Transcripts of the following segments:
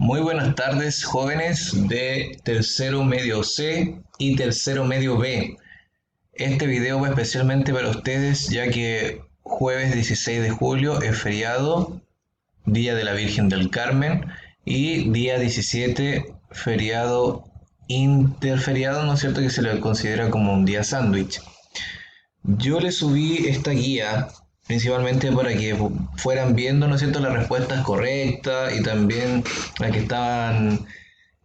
Muy buenas tardes, jóvenes de tercero medio C y tercero medio B. Este video va especialmente para ustedes ya que jueves 16 de julio es feriado, Día de la Virgen del Carmen, y día 17 feriado interferiado, ¿no es cierto?, que se le considera como un día sándwich. Yo les subí esta guía principalmente para que fueran viendo, ¿no es cierto?, las respuestas correctas y también las que estaban,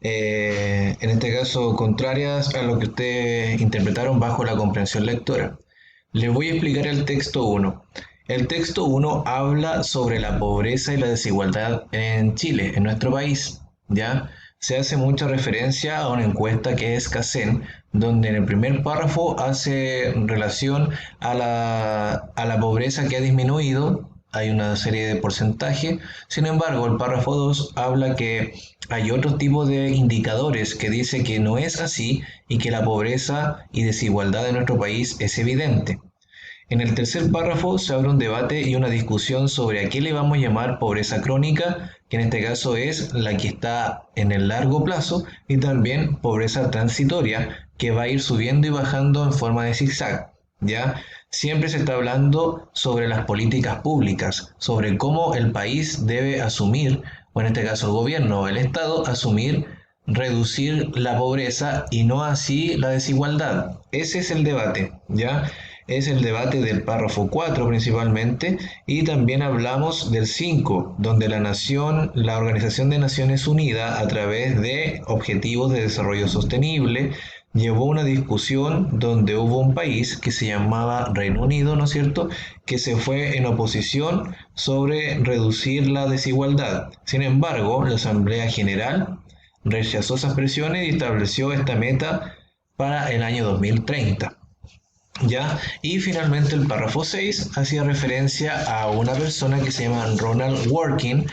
en este caso, contrarias a lo que ustedes interpretaron bajo la comprensión lectora. Les voy a explicar el texto 1. El texto 1 habla sobre la pobreza y la desigualdad en Chile, en nuestro país, ¿ya? Se hace mucha referencia a una encuesta que es CACEN, donde en el primer párrafo hace relación a la pobreza que ha disminuido, hay una serie de porcentajes. Sin embargo, el párrafo 2 habla que hay otro tipo de indicadores que dice que no es así y que la pobreza y desigualdad de nuestro país es evidente. En el tercer párrafo se abre un debate y una discusión sobre a qué le vamos a llamar pobreza crónica, que en este caso es la que está en el largo plazo, y también pobreza transitoria, que va a ir subiendo y bajando en forma de zigzag. ¿Ya? Siempre se está hablando sobre las políticas públicas, sobre cómo el país debe asumir, o en este caso el gobierno o el Estado, asumir reducir la pobreza y no así la desigualdad. Ese es el debate, ¿ya? Es el debate del párrafo 4 principalmente, y también hablamos del 5 donde la Organización de Naciones Unidas, a través de Objetivos de Desarrollo Sostenible, llevó una discusión donde hubo un país que se llamaba Reino Unido, ¿no es cierto?, que se fue en oposición sobre reducir la desigualdad. Sin embargo, la Asamblea General rechazó esas presiones y estableció esta meta para el año 2030. ¿Ya? Y finalmente el párrafo 6 hacía referencia a una persona que se llama Ronald Working,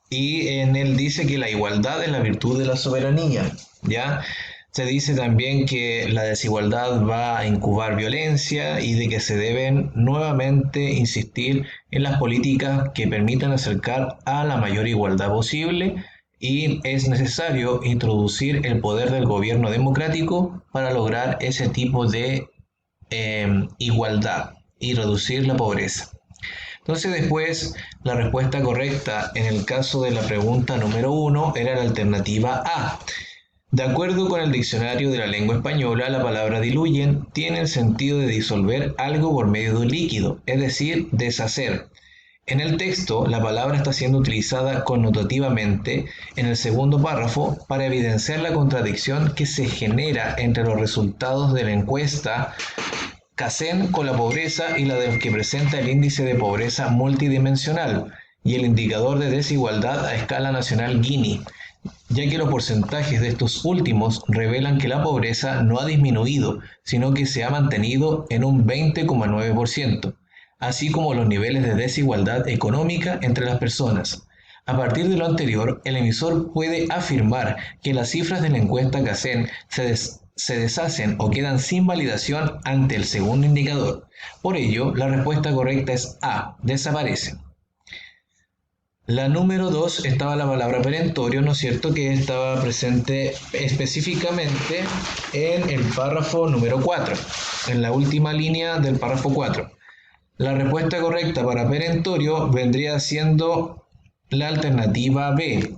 y en él dice que la igualdad es la virtud de la soberanía. ¿Ya? Se dice también que la desigualdad va a incubar violencia y de que se deben nuevamente insistir en las políticas que permitan acercar a la mayor igualdad posible, y es necesario introducir el poder del gobierno democrático para lograr ese tipo de igualdad y reducir la pobreza. Entonces después la respuesta correcta en el caso de la pregunta número 1 era la alternativa A. De acuerdo con el diccionario de la lengua española, la palabra diluyen tiene el sentido de disolver algo por medio de un líquido, es decir, deshacer. En el texto, la palabra está siendo utilizada connotativamente en el segundo párrafo para evidenciar la contradicción que se genera entre los resultados de la encuesta CACEN con la pobreza y la de los que presenta el índice de pobreza multidimensional y el indicador de desigualdad a escala nacional Gini, ya que los porcentajes de estos últimos revelan que la pobreza no ha disminuido, sino que se ha mantenido en un 20,9%, así como los niveles de desigualdad económica entre las personas. A partir de lo anterior, el emisor puede afirmar que las cifras de la encuesta CACEN se deshacen o quedan sin validación ante el segundo indicador. Por ello, la respuesta correcta es A, desaparece. La número 2 estaba la palabra perentorio, ¿no es cierto?, que estaba presente específicamente en el párrafo número 4, en la última línea del párrafo 4. La respuesta correcta para perentorio vendría siendo la alternativa B.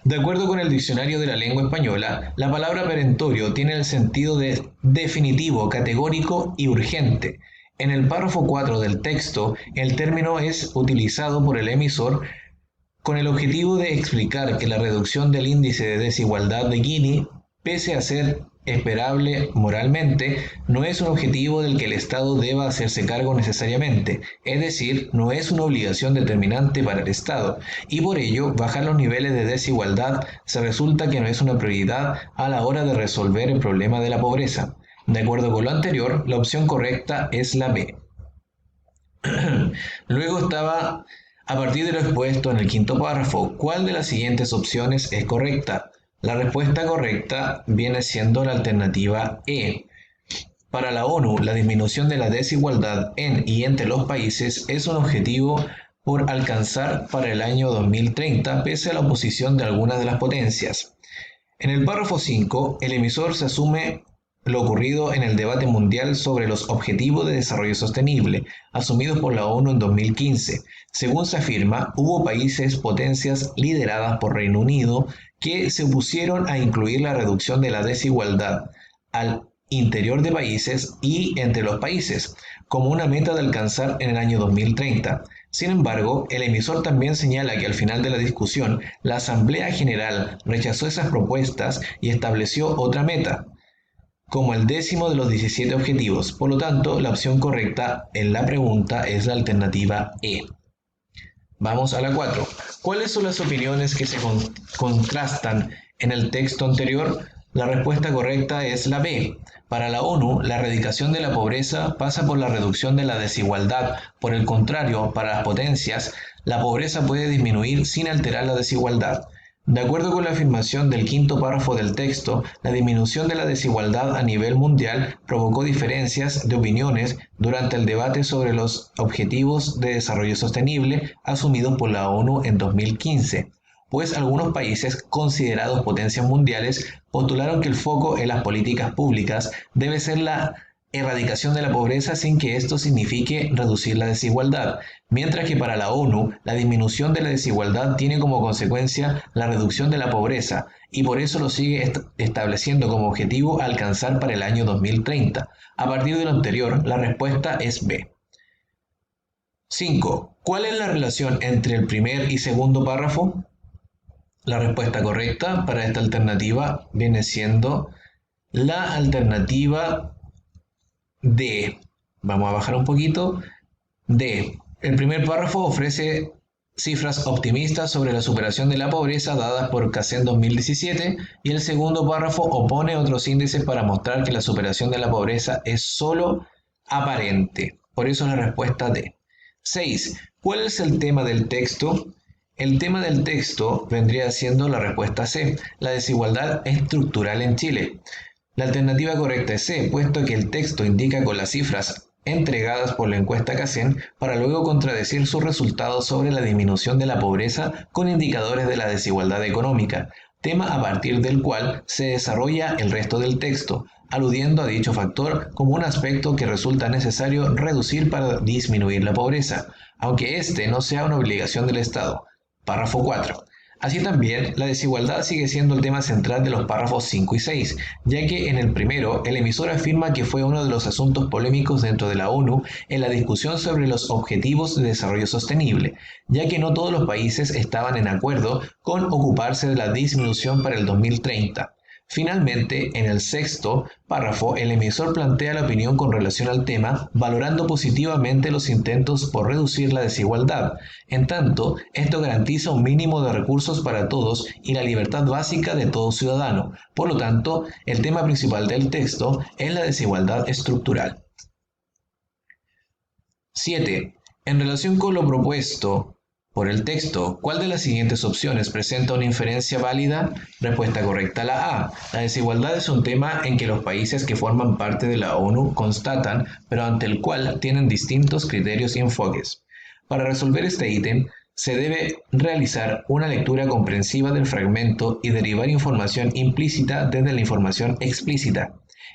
De acuerdo con el diccionario de la lengua española, la palabra perentorio tiene el sentido de definitivo, categórico y urgente. En el párrafo 4 del texto, el término es utilizado por el emisor con el objetivo de explicar que la reducción del índice de desigualdad de Gini, pese a ser esperable moralmente, no es un objetivo del que el Estado deba hacerse cargo necesariamente, es decir, no es una obligación determinante para el Estado, y por ello bajar los niveles de desigualdad se resulta que no es una prioridad a la hora de resolver el problema de la pobreza. De acuerdo con lo anterior, la opción correcta es la B. Luego estaba, a partir de lo expuesto en el quinto párrafo, ¿cuál de las siguientes opciones es correcta? La respuesta correcta viene siendo la alternativa E. Para la ONU, la disminución de la desigualdad en y entre los países es un objetivo por alcanzar para el año 2030 pese a la oposición de algunas de las potencias. En el párrafo 5, el emisor se asume lo ocurrido en el debate mundial sobre los Objetivos de Desarrollo Sostenible, asumidos por la ONU en 2015. Según se afirma, hubo países, potencias lideradas por Reino Unido, que se opusieron a incluir la reducción de la desigualdad al interior de países y entre los países, como una meta de alcanzar en el año 2030. Sin embargo, el emisor también señala que al final de la discusión, la Asamblea General rechazó esas propuestas y estableció otra meta, como el 10º de los 17 objetivos. Por lo tanto, la opción correcta en la pregunta es la alternativa E. Vamos a la 4. ¿Cuáles son las opiniones que se contrastan en el texto anterior? La respuesta correcta es la B. Para la ONU, la erradicación de la pobreza pasa por la reducción de la desigualdad. Por el contrario, para las potencias, la pobreza puede disminuir sin alterar la desigualdad. De acuerdo con la afirmación del quinto párrafo del texto, la disminución de la desigualdad a nivel mundial provocó diferencias de opiniones durante el debate sobre los Objetivos de Desarrollo Sostenible asumidos por la ONU en 2015, pues algunos países considerados potencias mundiales postularon que el foco en las políticas públicas debe ser la erradicación de la pobreza sin que esto signifique reducir la desigualdad, mientras que para la ONU la disminución de la desigualdad tiene como consecuencia la reducción de la pobreza y por eso lo sigue estableciendo como objetivo alcanzar para el año 2030. A partir de lo anterior, la respuesta es B. 5. ¿Cuál es la relación entre el primer y segundo párrafo? La respuesta correcta para esta alternativa viene siendo la alternativa D. Vamos a bajar un poquito. D. El primer párrafo ofrece cifras optimistas sobre la superación de la pobreza dadas por CACEN 2017 y el segundo párrafo opone otros índices para mostrar que la superación de la pobreza es solo aparente. Por eso la respuesta D. 6. ¿Cuál es el tema del texto? El tema del texto vendría siendo la respuesta C, la desigualdad estructural en Chile. La alternativa correcta es C, puesto que el texto indica con las cifras entregadas por la encuesta CACEN para luego contradecir sus resultados sobre la disminución de la pobreza con indicadores de la desigualdad económica, tema a partir del cual se desarrolla el resto del texto, aludiendo a dicho factor como un aspecto que resulta necesario reducir para disminuir la pobreza, aunque este no sea una obligación del Estado. Párrafo 4. Así también, la desigualdad sigue siendo el tema central de los párrafos 5 y 6, ya que en el primero, el emisor afirma que fue uno de los asuntos polémicos dentro de la ONU en la discusión sobre los Objetivos de Desarrollo Sostenible, ya que no todos los países estaban en acuerdo con ocuparse de la disminución para el 2030. Finalmente, en el sexto párrafo, el emisor plantea la opinión con relación al tema, valorando positivamente los intentos por reducir la desigualdad. En tanto, esto garantiza un mínimo de recursos para todos y la libertad básica de todo ciudadano. Por lo tanto, el tema principal del texto es la desigualdad estructural. 7. En relación con lo propuesto por el texto, ¿cuál de las siguientes opciones presenta una inferencia válida? Respuesta correcta, la A. La desigualdad es un tema en que los países que forman parte de la ONU constatan, pero ante el cual tienen distintos criterios y enfoques. Para resolver este ítem, se debe realizar una lectura comprensiva del fragmento y derivar información implícita desde la información explícita.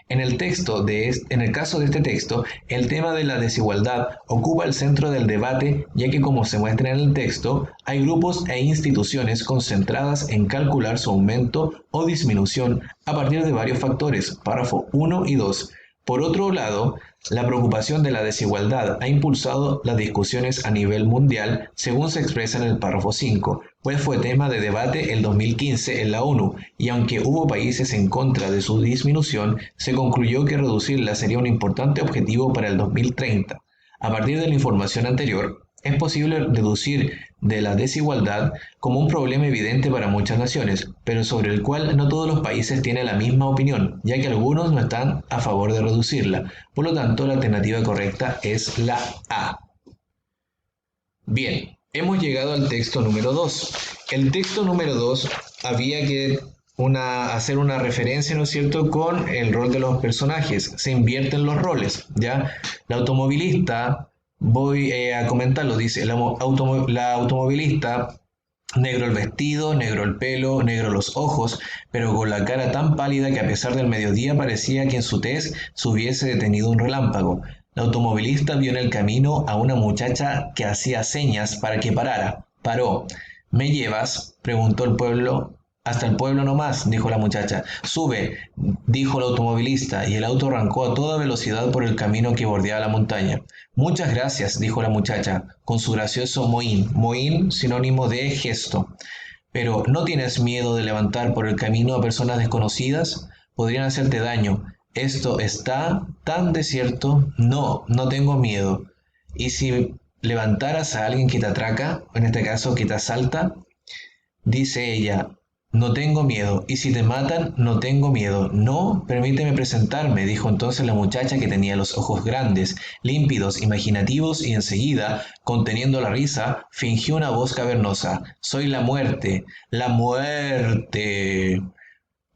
En el caso de este texto, el tema de la desigualdad ocupa el centro del debate, ya que como se muestra en el texto, hay grupos e instituciones concentradas en calcular su aumento o disminución a partir de varios factores, párrafo 1 y 2. Por otro lado, la preocupación de la desigualdad ha impulsado las discusiones a nivel mundial, según se expresa en el párrafo 5, pues fue tema de debate el 2015 en la ONU, y aunque hubo países en contra de su disminución, se concluyó que reducirla sería un importante objetivo para el 2030. A partir de la información anterior, es posible deducir de la desigualdad como un problema evidente para muchas naciones, pero sobre el cual no todos los países tienen la misma opinión, ya que algunos no están a favor de reducirla. Por lo tanto, la alternativa correcta es la A. Bien, hemos llegado al texto número 2. El texto número 2 había que hacer una referencia, ¿no es cierto?, con el rol de los personajes. Se invierten los roles, ¿ya? La automovilista Voy a comentarlo. Dice, la automovilista, negro el vestido, negro el pelo, negro los ojos, pero con la cara tan pálida que a pesar del mediodía parecía que en su tez se hubiese detenido un relámpago. La automovilista vio en el camino a una muchacha que hacía señas para que parara. Paró. ¿Me llevas?, preguntó el pueblo. Hasta el pueblo no más, dijo la muchacha. Sube, dijo el automovilista, y el auto arrancó a toda velocidad por el camino que bordeaba la montaña. Muchas gracias, dijo la muchacha, con su gracioso mohín. Mohín, sinónimo de gesto. Pero, ¿no tienes miedo de levantar por el camino a personas desconocidas? Podrían hacerte daño. Esto está tan desierto. No, no tengo miedo. ¿Y si levantaras a alguien que te atraca, en este caso que te asalta? Dice ella, no tengo miedo, y si te matan, no tengo miedo. No, permíteme presentarme, dijo entonces la muchacha que tenía los ojos grandes, límpidos, imaginativos, y enseguida, conteniendo la risa, fingió una voz cavernosa. Soy la muerte, la muerte.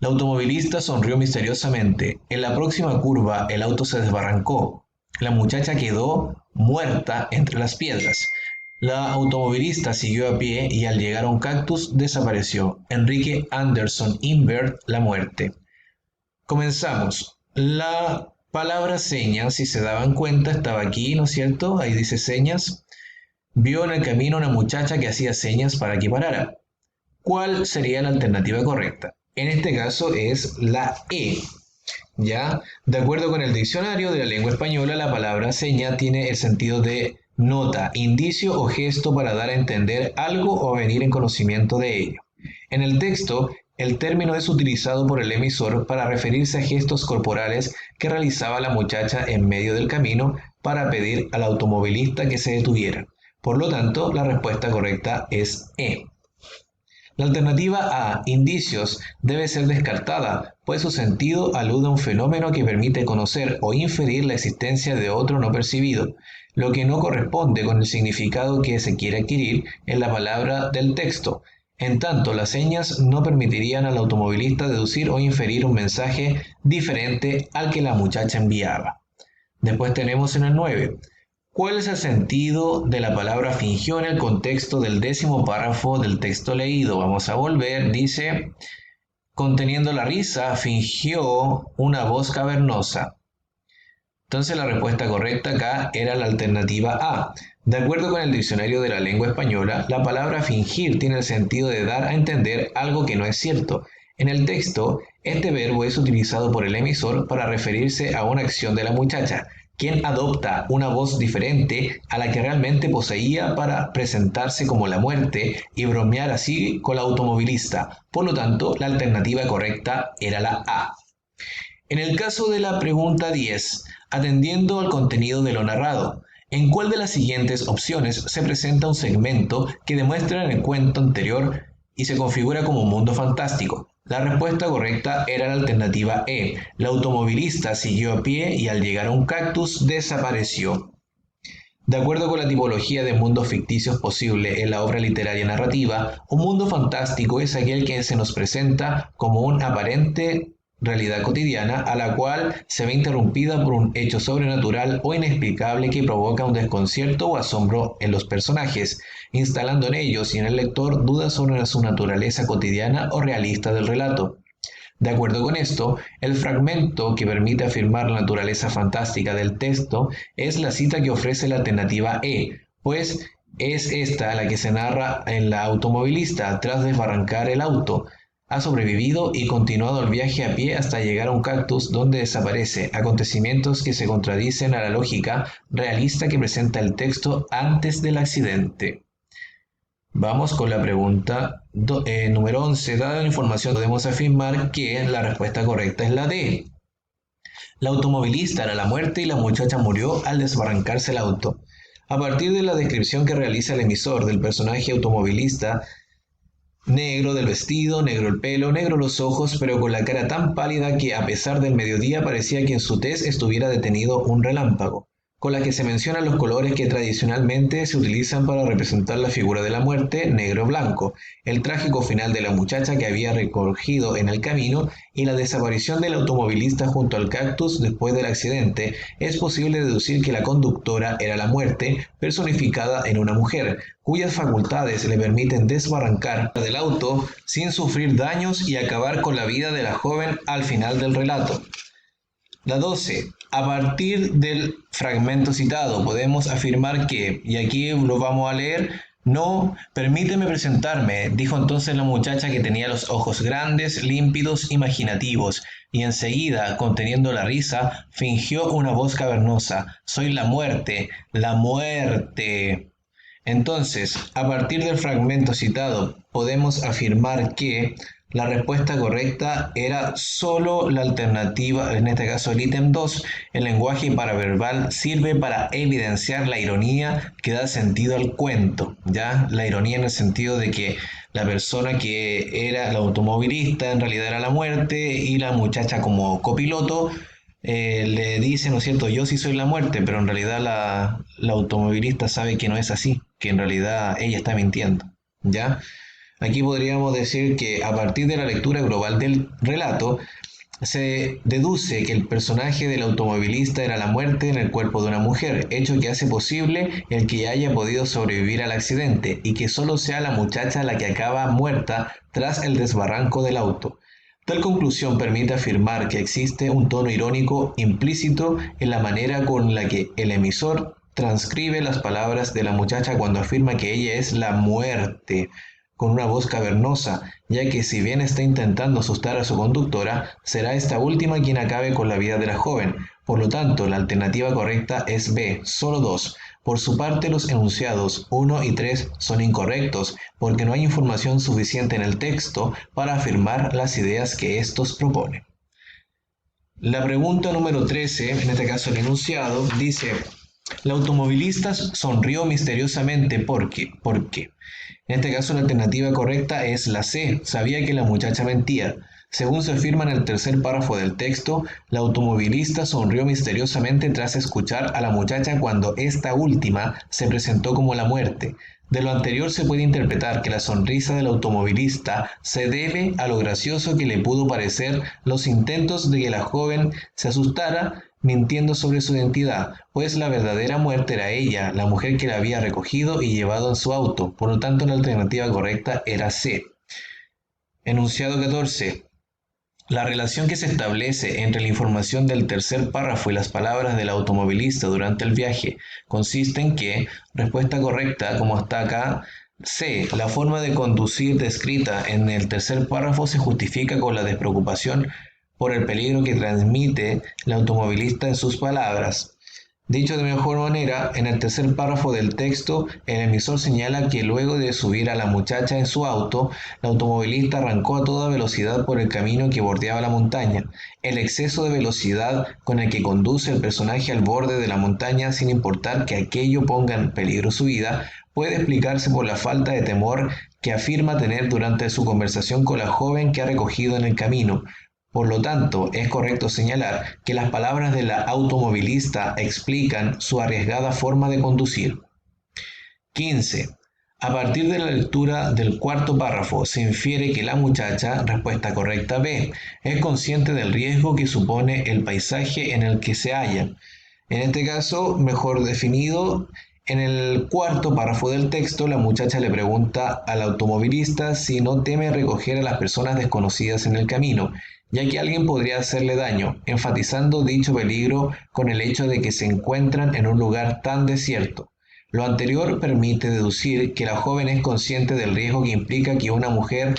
La automovilista sonrió misteriosamente. En la próxima curva, el auto se desbarrancó. La muchacha quedó muerta entre las piedras. La automovilista siguió a pie y al llegar a un cactus desapareció. Enrique Anderson Imbert, La muerte. Comenzamos. La palabra señas, si se daban cuenta, estaba aquí, ¿no es cierto? Ahí dice señas. Vio en el camino una muchacha que hacía señas para que parara. ¿Cuál sería la alternativa correcta? En este caso es la E. ¿Ya? De acuerdo con el diccionario de la lengua española, la palabra seña tiene el sentido de nota, indicio o gesto para dar a entender algo o venir en conocimiento de ello. En el texto, el término es utilizado por el emisor para referirse a gestos corporales que realizaba la muchacha en medio del camino para pedir al automovilista que se detuviera. Por lo tanto, la respuesta correcta es E. La alternativa A, indicios, debe ser descartada, pues su sentido alude a un fenómeno que permite conocer o inferir la existencia de otro no percibido, lo que no corresponde con el significado que se quiere adquirir en la palabra del texto. En tanto, las señas no permitirían al automovilista deducir o inferir un mensaje diferente al que la muchacha enviaba. Después tenemos en el 9. ¿Cuál es el sentido de la palabra fingió en el contexto del 10º párrafo del texto leído? Vamos a volver, dice, conteniendo la risa, fingió una voz cavernosa. Entonces la respuesta correcta acá era la alternativa A. De acuerdo con el diccionario de la lengua española, la palabra fingir tiene el sentido de dar a entender algo que no es cierto. En el texto, este verbo es utilizado por el emisor para referirse a una acción de la muchacha, quien adopta una voz diferente a la que realmente poseía para presentarse como la muerte y bromear así con la automovilista. Por lo tanto, la alternativa correcta era la A. En el caso de la pregunta 10, atendiendo al contenido de lo narrado, ¿en cuál de las siguientes opciones se presenta un segmento que demuestra en el cuento anterior y se configura como un mundo fantástico? La respuesta correcta era la alternativa E. La automovilista siguió a pie y al llegar a un cactus desapareció. De acuerdo con la tipología de mundos ficticios posible en la obra literaria narrativa, un mundo fantástico es aquel que se nos presenta como un aparente realidad cotidiana a la cual se ve interrumpida por un hecho sobrenatural o inexplicable que provoca un desconcierto o asombro en los personajes, instalando en ellos y en el lector dudas sobre su naturaleza cotidiana o realista del relato. De acuerdo con esto, el fragmento que permite afirmar la naturaleza fantástica del texto es la cita que ofrece la alternativa E, pues es esta la que se narra en la automovilista tras desbarrancar el auto. Ha sobrevivido y continuado el viaje a pie hasta llegar a un cactus donde desaparece, acontecimientos que se contradicen a la lógica realista que presenta el texto antes del accidente. Vamos con la pregunta número 11. Dada la información, podemos afirmar que la respuesta correcta es la D. La automovilista era la muerte y la muchacha murió al desbarrancarse el auto. A partir de la descripción que realiza el emisor del personaje automovilista, negro del vestido, negro el pelo, negro los ojos, pero con la cara tan pálida que a pesar del mediodía parecía que en su tez estuviera detenido un relámpago. con las que se mencionan los colores que tradicionalmente se utilizan para representar la figura de la muerte, negro-blanco, el trágico final de la muchacha que había recogido en el camino y la desaparición del automovilista junto al cactus después del accidente. Es posible deducir que la conductora era la muerte personificada en una mujer, cuyas facultades le permiten desbarrancar del auto sin sufrir daños y acabar con la vida de la joven al final del relato. La 12. A partir del fragmento citado, podemos afirmar que, y aquí lo vamos a leer, no, permíteme presentarme, dijo entonces la muchacha que tenía los ojos grandes, límpidos, imaginativos, y enseguida, conteniendo la risa, fingió una voz cavernosa. Soy la muerte, la muerte. Entonces, a partir del fragmento citado, podemos afirmar que la respuesta correcta era solo la alternativa, en este caso el ítem 2. El lenguaje paraverbal sirve para evidenciar la ironía que da sentido al cuento, ¿ya? La ironía en el sentido de que la persona que era el automovilista en realidad era la muerte y la muchacha como copiloto le dice, ¿no es cierto? Yo sí soy la muerte, pero en realidad la automovilista sabe que no es así, que en realidad ella está mintiendo, ¿ya? Aquí podríamos decir que a partir de la lectura global del relato, se deduce que el personaje del automovilista era la muerte en el cuerpo de una mujer, hecho que hace posible el que haya podido sobrevivir al accidente y que solo sea la muchacha la que acaba muerta tras el desbarranco del auto. Tal conclusión permite afirmar que existe un tono irónico implícito en la manera con la que el emisor transcribe las palabras de la muchacha cuando afirma que ella es la muerte, con una voz cavernosa, ya que si bien está intentando asustar a su conductora, será esta última quien acabe con la vida de la joven. Por lo tanto, la alternativa correcta es B, solo 2. Por su parte, los enunciados 1 y 3 son incorrectos, porque no hay información suficiente en el texto para afirmar las ideas que estos proponen. La pregunta número 13, en este caso el enunciado, dice: la automovilista sonrió misteriosamente porque, ¿por qué? En este caso la alternativa correcta es la C, sabía que la muchacha mentía. Según se afirma en el tercer párrafo del texto, la automovilista sonrió misteriosamente tras escuchar a la muchacha cuando esta última se presentó como la muerte. De lo anterior se puede interpretar que la sonrisa del automovilista se debe a lo gracioso que le pudo parecer los intentos de que la joven se asustara mintiendo sobre su identidad, pues la verdadera muerte era ella, la mujer que la había recogido y llevado en su auto. Por lo tanto, la alternativa correcta era C. Enunciado 14. La relación que se establece entre la información del tercer párrafo y las palabras del automovilista durante el viaje consiste en que, respuesta correcta, como está acá, C. La forma de conducir descrita en el tercer párrafo se justifica con la despreocupación por el peligro que transmite el automovilista en sus palabras. Dicho de mejor manera, en el tercer párrafo del texto, el emisor señala que luego de subir a la muchacha en su auto, el automovilista arrancó a toda velocidad por el camino que bordeaba la montaña. El exceso de velocidad con el que conduce el personaje al borde de la montaña, sin importar que aquello ponga en peligro su vida, puede explicarse por la falta de temor que afirma tener durante su conversación con la joven que ha recogido en el camino. Por lo tanto, es correcto señalar que las palabras de la automovilista explican su arriesgada forma de conducir. 15. A partir de la lectura del cuarto párrafo se infiere que la muchacha, respuesta correcta B, es consciente del riesgo que supone el paisaje en el que se halla. En este caso, mejor definido, en el cuarto párrafo del texto, la muchacha le pregunta al automovilista si no teme recoger a las personas desconocidas en el camino, ya que alguien podría hacerle daño, enfatizando dicho peligro con el hecho de que se encuentran en un lugar tan desierto. Lo anterior permite deducir que la joven es consciente del riesgo que implica que una mujer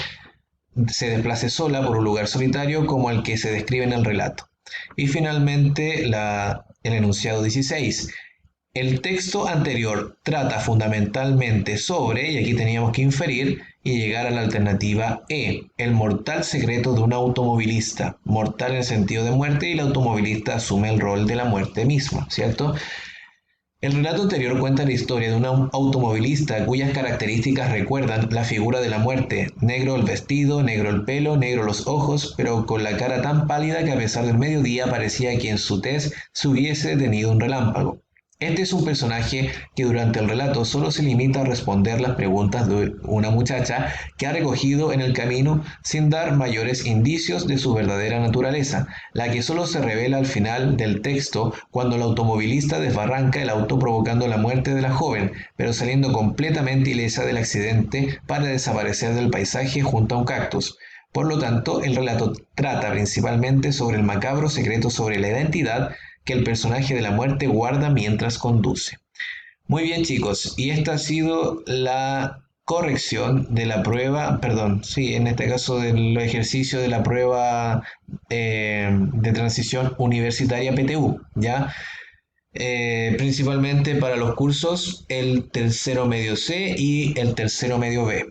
se desplace sola por un lugar solitario como el que se describe en el relato. Y finalmente, el enunciado 16. El texto anterior trata fundamentalmente sobre, y aquí teníamos que inferir y llegar a la alternativa E, el mortal secreto de un automovilista. Mortal en el sentido de muerte, y el automovilista asume el rol de la muerte misma, ¿cierto? El relato anterior cuenta la historia de un automovilista cuyas características recuerdan la figura de la muerte: negro el vestido, negro el pelo, negro los ojos, pero con la cara tan pálida que a pesar del mediodía parecía que en su tez se hubiese detenido un relámpago. Este es un personaje que durante el relato solo se limita a responder las preguntas de una muchacha que ha recogido en el camino sin dar mayores indicios de su verdadera naturaleza, la que solo se revela al final del texto cuando el automovilista desbarranca el auto provocando la muerte de la joven, pero saliendo completamente ilesa del accidente para desaparecer del paisaje junto a un cactus. Por lo tanto, el relato trata principalmente sobre el macabro secreto sobre la identidad que el personaje de la muerte guarda mientras conduce. Muy bien, chicos, y esta ha sido la corrección de la prueba, perdón, sí, en este caso del ejercicio de la prueba de transición universitaria PTU, ¿ya? Principalmente para los cursos el tercero medio C y el tercero medio B.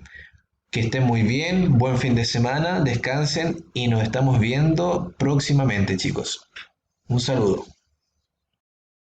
Que estén muy bien, buen fin de semana, descansen y nos estamos viendo próximamente, chicos. Un saludo.